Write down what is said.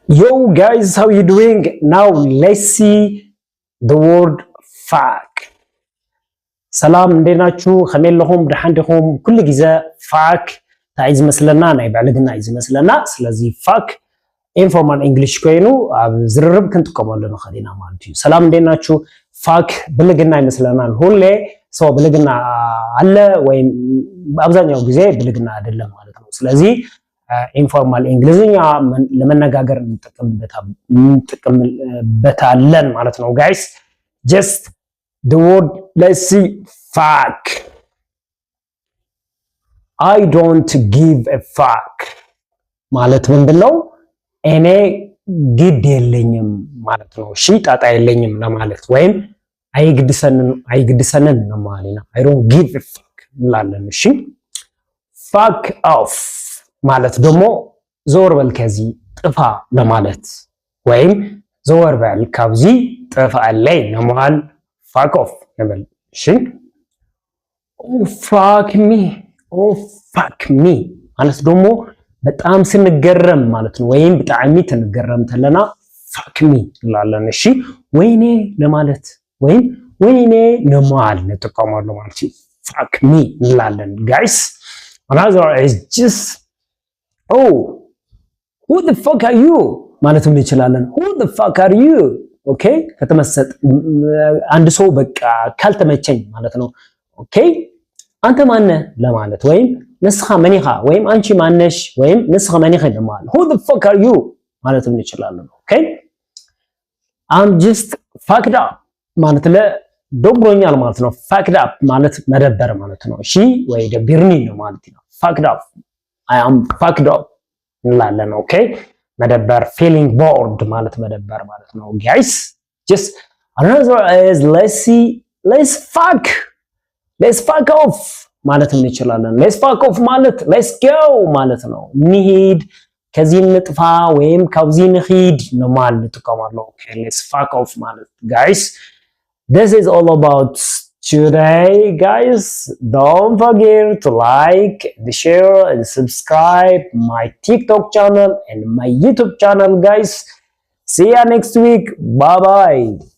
Yo guys, how you doing? Now let's see the word fuck. ሰላም እንዴት ናችሁ? ከመለኹም ድሓንዲኹም ኩሉ ግዜ fuck እንታይ ዝመስለና ናይ ባዕልግና እዩ ዝመስለና። ስለዚ fuck ኢንፎርማል እንግሊሽ ኮይኑ ኣብ ዝርርብ ክንጥቀመሉ ንኽእል ኢና ማለት እዩ። ሰላም እንዴት ናችሁ? fuck ብልግና ይመስለናል ሁሌ ሰው ብልግና አለ ወይም በአብዛኛው ጊዜ ብልግና አይደለም ማለት ነው። ስለዚ ኢንፎርማል እንግሊዝኛ ለመነጋገር እንጠቀምበታለን ማለት ነው ጋይስ። just the word, let's see, fuck. I don't give a fuck ማለት ምንድነው? እኔ ግድ የለኝም ማለት ነው። እሺ ጣጣ የለኝም ለማለት ወይም አይግድሰንን ነው ማለት ነው። I don't give a fuck እንላለን። እሺ fuck off ማለት ደግሞ ዞር በል ከዚህ ጥፋ ለማለት ወይም ዞር በል ካብዚ ጥፋ አለኝ ለማለት fuck off ነበር። እሺ oh fuck me ማለት ደግሞ በጣም ስንገረም ማለት ነው። ወይም በጣም ተንገረም ተለና fuck me እንላለን። እሺ ወይኔ ለማለት ወይም ወይኔ ለማለት እንጠቀማለን ማለት ነው። fuck me እንላለን guys. Another is just oh who the fuck are you ማለትም እንችላለን። who the fuck are you ኦኬ ከተመሰጥ አንድ ሰው በቃ ካልተመቸኝ ማለት ነው። ኦኬ አንተ ማነ ለማለት ወይም ንስኻ መኒኻ ወይም አንቺ ማነሽ ወይም ንስኻ መኒኻ ለማለት who the fuck are you ማለትም እንችላለን። ኦኬ I'm just fucked up ማለት ለዶብሮኛል ማለት ነው። fucked up ማለት መደበር ማለት ነው። እሺ ወይ ደብርኒ ነው ማለት ነው። fucked up I am fucked up እንላለን። ኦኬ መደበር feeling bored ማለት መደበር ማለት ነው guys. just another is let's fuck off ማለት እንችላለን። let's fuck off ማለት let's go ማለት ነው። እንሂድ ከዚህ እንጥፋ ወይም ከዚህ እንሂድ ነው ማለት ተቀማለው። okay let's fuck off ማለት guys. This is all about today guys. Don't forget to like, share and subscribe my TikTok channel and my YouTube channel guys. See you next week. Bye bye.